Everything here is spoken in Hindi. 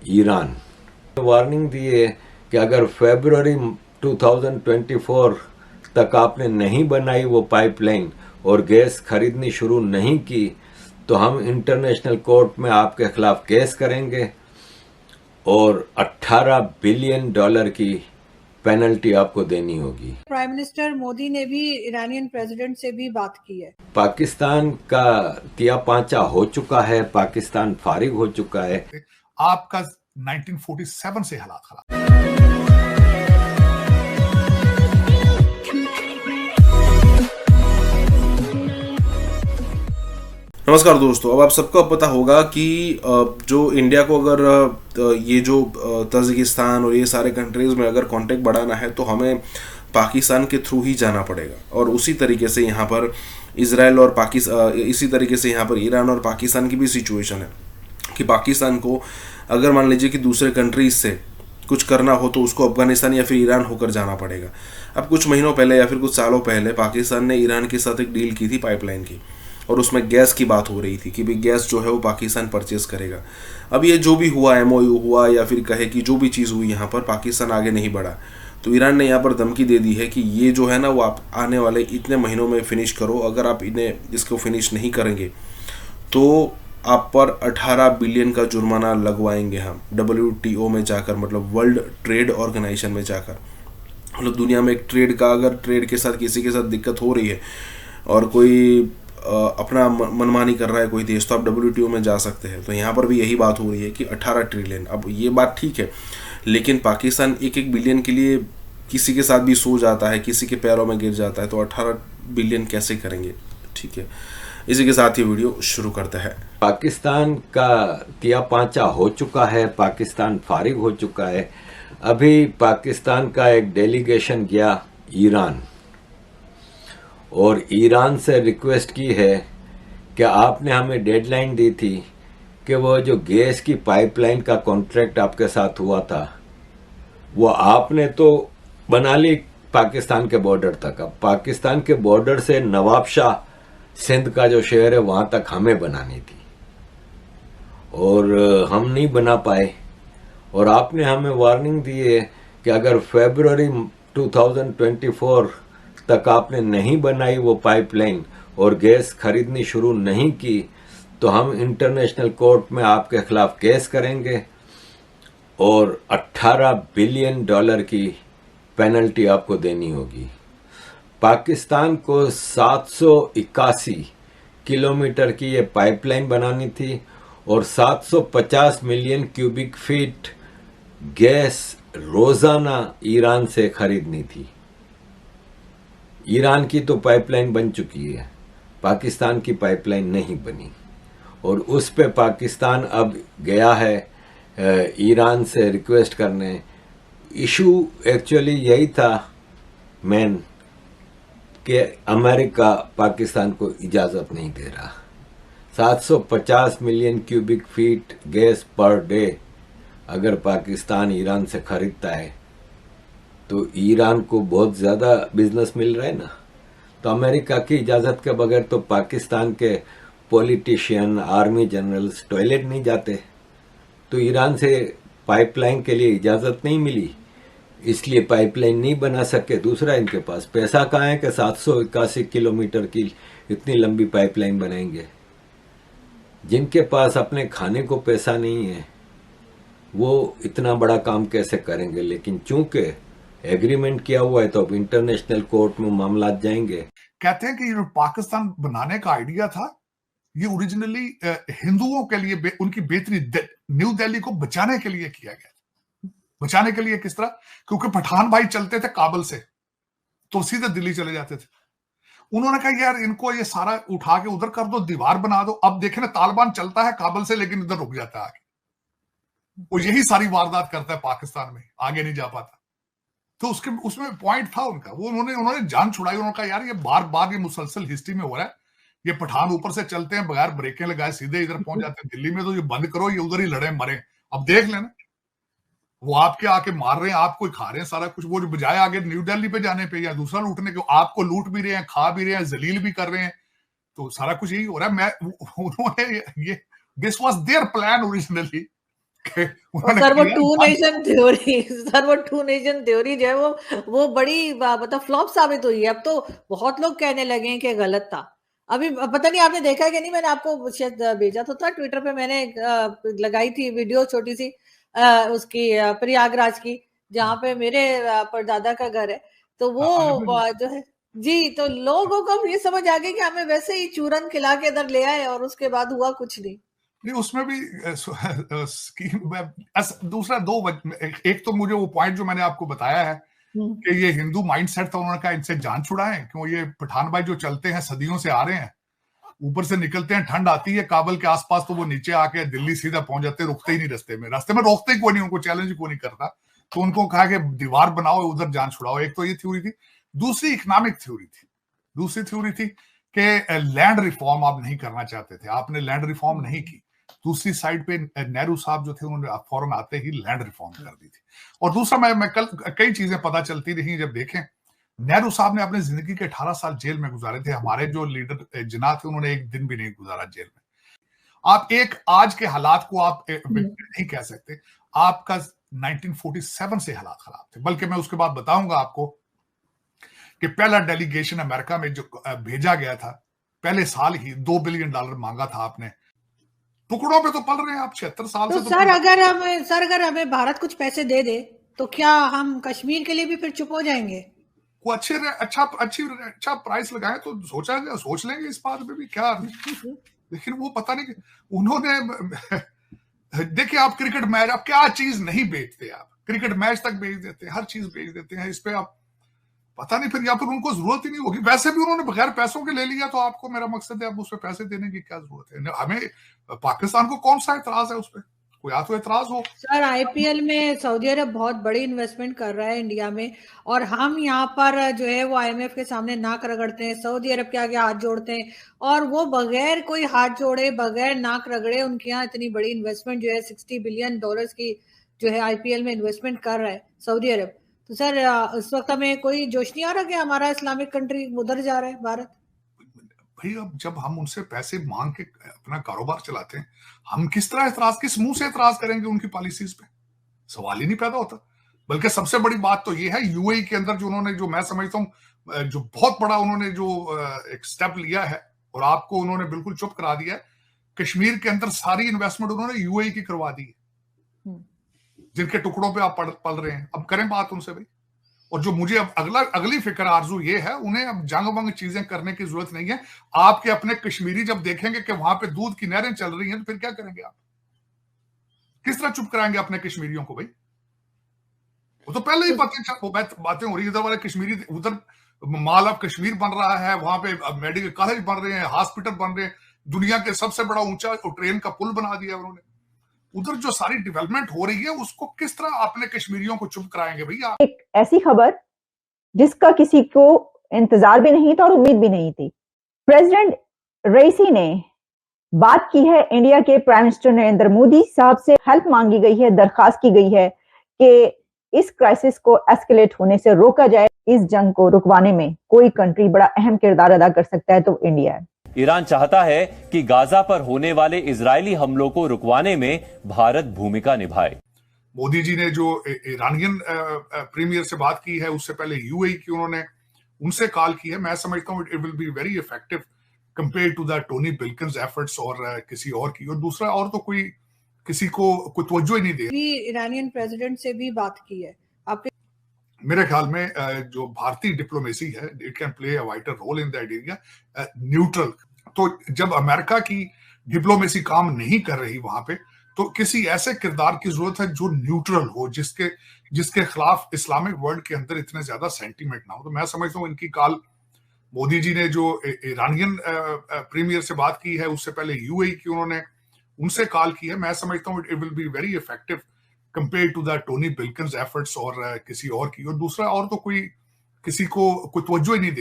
ईरान वार्निंग दी है कि अगर फरवरी 2024 तक आपने नहीं बनाई वो पाइपलाइन और गैस खरीदनी शुरू नहीं की तो हम इंटरनेशनल कोर्ट में आपके खिलाफ केस करेंगे और $18 बिलियन की पेनल्टी आपको देनी होगी। प्राइम मिनिस्टर मोदी ने भी ईरानियन प्रेसिडेंट से भी बात की है। पाकिस्तान का तिया पांचा हो चुका है, पाकिस्तान फारिग हो चुका है। आपका 1947 से हालात खराब। नमस्कार दोस्तों, अब आप सबको अब पता होगा कि जो इंडिया को अगर ये जो तजिकिस्तान और ये सारे कंट्रीज़ में अगर कॉन्टेक्ट बढ़ाना है तो हमें पाकिस्तान के थ्रू ही जाना पड़ेगा। और उसी तरीके से यहाँ पर इजराइल और इसी तरीके से यहाँ पर ईरान और पाकिस्तान की भी सिचुएशन है कि पाकिस्तान को अगर मान लीजिए कि दूसरे कंट्रीज से कुछ करना हो तो उसको अफगानिस्तान या फिर ईरान होकर जाना पड़ेगा। अब कुछ महीनों पहले या फिर कुछ सालों पहले पाकिस्तान ने ईरान के साथ एक डील की थी पाइपलाइन की, और उसमें गैस की बात हो रही थी कि भाई गैस जो है वो पाकिस्तान परचेज करेगा। अब ये जो भी हुआ, एमओयू हुआ या फिर कहे कि जो भी चीज़ हुई, यहाँ पर पाकिस्तान आगे नहीं बढ़ा तो ईरान ने यहाँ पर धमकी दे दी है कि ये जो है ना वो आप आने वाले इतने महीनों में फिनिश करो, अगर आप इसको फिनिश नहीं करेंगे तो आप पर 18 बिलियन का जुर्माना लगवाएंगे हम WTO में जाकर, मतलब वर्ल्ड ट्रेड ऑर्गेनाइजेशन में जाकर। मतलब दुनिया में एक ट्रेड का, अगर ट्रेड के साथ किसी के साथ दिक्कत हो रही है और कोई अपना मनमानी कर रहा है कोई देश, तो आप WTO में जा सकते हैं। तो यहाँ पर भी यही बात हो रही है कि 18 ट्रिलियन। अब ये बात ठीक है, लेकिन पाकिस्तान एक बिलियन के लिए किसी के साथ भी सो जाता है, किसी के पैरों में गिर जाता है, तो 18 बिलियन कैसे करेंगे? ठीक है, इसी के साथ ये वीडियो शुरू करता है। पाकिस्तान का तिया पांचा हो चुका है, पाकिस्तान फारिग हो चुका है। अभी पाकिस्तान का एक डेलीगेशन गया ईरान और ईरान से रिक्वेस्ट की है कि आपने हमें डेडलाइन दी थी कि वो जो गैस की पाइपलाइन का कॉन्ट्रैक्ट आपके साथ हुआ था वो आपने तो बना ली पाकिस्तान के बॉर्डर तक। अब पाकिस्तान के बॉर्डर से नवाबशाह सिंध का जो शहर है वहां तक हमें बनानी थी और हम नहीं बना पाए, और आपने हमें वार्निंग दी है कि अगर फरवरी 2024 तक आपने नहीं बनाई वो पाइपलाइन और गैस खरीदनी शुरू नहीं की तो हम इंटरनेशनल कोर्ट में आपके खिलाफ केस करेंगे और $18 बिलियन की पेनल्टी आपको देनी होगी। पाकिस्तान को 781 किलोमीटर की ये पाइपलाइन बनानी थी और 750 मिलियन क्यूबिक फीट गैस रोजाना ईरान से खरीदनी थी। ईरान की तो पाइपलाइन बन चुकी है, पाकिस्तान की पाइपलाइन नहीं बनी, और उस पे पाकिस्तान अब गया है ईरान से रिक्वेस्ट करने। इशू एक्चुअली यही था मेन कि अमेरिका पाकिस्तान को इजाज़त नहीं दे रहा। 750 million cubic feet gas per day अगर पाकिस्तान ईरान से खरीदता है तो ईरान को बहुत ज़्यादा बिजनेस मिल रहा है ना। तो अमेरिका की इजाज़त के बगैर तो पाकिस्तान के पॉलिटिशियन, आर्मी जनरल्स टॉयलेट नहीं जाते। तो ईरान से पाइपलाइन के लिए इजाज़त नहीं मिली, इसलिए पाइपलाइन नहीं बना सके। दूसरा, इनके पास पैसा कहाँ है कि 781 किलोमीटर की इतनी लंबी पाइपलाइन बनाएंगे। जिनके पास अपने खाने को पैसा नहीं है वो इतना बड़ा काम कैसे करेंगे? लेकिन चूंकि एग्रीमेंट किया हुआ है तो अब इंटरनेशनल कोर्ट में मामला जाएंगे। कहते हैं कि ये पाकिस्तान बनाने का आइडिया था, ये ओरिजिनली हिंदुओं के लिए, उनकी बेहतरी न्यू दिल्ली को बचाने के लिए किया गया। बचाने के लिए किस तरह? क्योंकि पठान भाई चलते थे काबुल से तो सीधे दिल्ली चले जाते थे। उन्होंने कहा यार इनको ये सारा उठा के उधर कर दो, दीवार बना दो। अब देखे ना, तालिबान चलता है काबुल से लेकिन इधर रुक जाता है आगे। वो यही सारी वारदात करता है पाकिस्तान में, आगे नहीं जा पाता। तो उसमें पॉइंट था उनका, वो उन्होंने जान छुड़ाई। उन्होंने कहा यार ये बार बार ये मुसलसल हिस्ट्री में हो रहा है, ये पठान ऊपर से चलते हैं बगैर ब्रेकें लगाए, सीधे इधर पहुंच जाते हैं दिल्ली में, तो ये बंद करो, ये उधर ही लड़े मरे। अब देख लेना, वो आपके आके मार रहे हैं, आपको ही खा रहे हैं सारा कुछ। वो बजाय आगे न्यू दिल्ली पे जाने पे या दूसरा लूटने के, आपको लूट भी रहे हैं, खा भी रहे हैं, जलील भी कर रहे हैं। तो सारा कुछ यही हो रहा है। उन्होंने ये this was their plan originally और सर वो टू नेशन थ्योरी सर वो टू नेशन थ्योरी जो है वो बड़ी मतलब फ्लॉप साबित हुई है। अब तो बहुत लोग कहने लगे हैं कि गलत था। अभी पता नहीं आपने देखा है कि नहीं, मैंने आपको शायद भेजा तो था ट्विटर पे, मैंने लगाई थी वीडियो छोटी सी उसकी प्रयागराज की, जहाँ पे मेरे परदादा का घर है। तो वो जो है जी, तो लोगों को ये समझ आ गई कि हमें वैसे ही चूरन खिला के इधर ले आए और उसके बाद हुआ कुछ नहीं। नहीं, उसमें भी स्कीम दूसरा एक तो मुझे वो पॉइंट जो मैंने आपको बताया है कि ये हिंदू माइंडसेट था, उन्होंने कहा इनसे जान छुड़ाएं, क्यों ये पठान भाई जो चलते हैं सदियों से आ रहे हैं, ऊपर से निकलते हैं, ठंड आती है काबल के आसपास तो वो नीचे आके दिल्ली सीधा पहुंच जाते हैं, रुकते ही नहीं रास्ते में रोकते ही कोई नहीं, उनको चैलेंज कोई नहीं करता। तो उनको कहा कि दीवार बनाओ, उधर जान छुड़ाओ। एक तो ये थ्योरी थी। दूसरी इकोनॉमिक थ्योरी थी। दूसरी थ्योरी थी कि लैंड रिफॉर्म आप नहीं करना चाहते थे, आपने लैंड रिफॉर्म नहीं की। दूसरी साइड पे नेहरू साहब जो थे उन्होंने फौरन आते ही लैंड रिफॉर्म कर दी थी। और दूसरा मैं कल कई चीजें पता चलती रही जब देखें, नेहरू साहब ने अपनी जिंदगी के 18 साल जेल में गुजारे थे। हमारे जो लीडर जिन्ना थे उन्होंने एक दिन भी नहीं गुजारा जेल में। आप एक आज के हालात को आप नहीं कह सकते। आपका 1947 से हालात खराब थे। बल्कि मैं उसके बाद बताऊंगा आपको कि पहला डेलीगेशन अमेरिका में जो भेजा गया था, पहले साल ही $2 बिलियन मांगा था आपने। टुकड़ों पे तो पल रहे हैं आप 76 साल तो से। सर अगर हमें भारत कुछ पैसे दे दे तो क्या हम कश्मीर के लिए भी फिर चुप हो जाएंगे? को अच्छा प्राइस लगाए तो सोच लेंगे इस बात में भी क्या। लेकिन वो पता नहीं उन्होंने देखिए, आप क्रिकेट मैच, आप क्या चीज नहीं बेचते, आप क्रिकेट मैच तक बेच देते हैं, हर चीज बेच देते हैं। इस पे आप पता नहीं फिर, या फिर उनको जरूरत ही नहीं होगी। वैसे भी उन्होंने बगैर पैसों के ले लिया, तो आपको, मेरा मकसद है, अब उस पर पैसे देने की क्या जरूरत है? हमें पाकिस्तान को कौन सा एतराज है उस पर? कोई या तो एतराज हो। सर आईपीएल में सऊदी अरब बहुत बड़ी इन्वेस्टमेंट कर रहा है इंडिया में, और हम यहाँ पर जो है वो आईएमएफ के सामने नाक रगड़ते हैं, सऊदी अरब के आगे हाथ जोड़ते हैं, और वो बगैर कोई हाथ जोड़े, बगैर नाक रगड़े, उनके यहाँ इतनी बड़ी इन्वेस्टमेंट जो है $60 बिलियन की जो है आईपीएल में इन्वेस्टमेंट कर रहा है सऊदी अरब। तो सर इस वक्त हमें कोई जोश नहीं आ रहा कि हमारा इस्लामिक कंट्री उधर जा रहा है भारत? भाई, अब जब हम उनसे पैसे मांग के अपना कारोबार चलाते हैं, हम किस तरह एतराज, किस मुंह से एतराज करेंगे उनकी पॉलिसीज पे? सवाल ही नहीं पैदा होता। बल्कि सबसे बड़ी बात तो ये है, यूएई के अंदर जो उन्होंने, जो मैं समझता हूं जो बहुत बड़ा उन्होंने जो एक स्टेप लिया है, और आपको उन्होंने बिल्कुल चुप करा दिया है। कश्मीर के अंदर सारी इन्वेस्टमेंट उन्होंने यूएई की करवा दी है, जिनके टुकड़ों पे आप पल रहे हैं। अब करें बात उनसे भाई। और जो मुझे अब अगली फिक्र आरजू ये है, उन्हें अब जंग वंग चीजें करने की जरूरत नहीं है। आपके अपने कश्मीरी जब देखेंगे कि वहां पे दूध की नहरें चल रही हैं, तो फिर क्या करेंगे आप? किस तरह चुप कराएंगे अपने कश्मीरियों को भाई? वो तो पहले ही बातें हो रही है। इधर वाले कश्मीरी, उधर माल ऑफ कश्मीर बन रहा है, वहां पे मेडिकल कॉलेज बन रहे हैं, हॉस्पिटल बन रहे हैं, दुनिया के सबसे बड़ा ऊंचा ट्रेन का पुल बना दिया उन्होंने। उधर जो सारी डेवलपमेंट हो रही है, उसको किस तरह अपने कश्मीरियों को चुप कराएंगे भैया? एक ऐसी खबर जिसका किसी को इंतजार भी नहीं था और उम्मीद भी नहीं थी। प्रेसिडेंट रईसी ने बात की है, इंडिया के प्राइम मिनिस्टर नरेंद्र मोदी साहब से हेल्प मांगी गई है, दरखास्त की गई है कि इस क्राइसिस को एस्केलेट होने से रोका जाए। इस जंग को रुकवाने में कोई कंट्री बड़ा अहम किरदार अदा कर सकता है तो इंडिया है। ईरान चाहता है कि गाजा पर होने वाले इजरायली हमलों को रुकवाने में भारत भूमिका निभाए। मोदी जी ने जो ईरानियन प्रीमियर से बात की है, उससे पहले यूएई की उन्होंने उनसे कॉल की है। मैं समझता हूँ it will be very effective compare to the Tony बिल्किंस efforts और किसी और की। और दूसरा, और तो कोई किसी को कोई तवज्जो ही नहीं दे। ईरानियन प्रेसिडेंट से भी बात की है आपके? मेरे ख्याल में जो भारतीय डिप्लोमेसी है, it can play a wider role in that area, neutral. तो जब अमेरिका की डिप्लोमेसी काम नहीं कर रही वहां पे, तो किसी ऐसे किरदार की जरूरत है जो न्यूट्रल हो, जिसके खिलाफ इस्लामिक वर्ल्ड के अंदर इतने ज्यादा सेंटीमेंट ना हो। तो मैं समझता हूँ इनकी कॉल, मोदी जी ने जो ईरानियन प्रीमियर से बात की है, उससे पहले यूएई की उन्होंने उनसे कॉल की है। मैं समझता हूँ it will be very effective compare to the Tony बिल्किंस efforts और किसी और की। और दूसरा, और तो कोई किसी को कोई तवज्जो ही नहीं दे।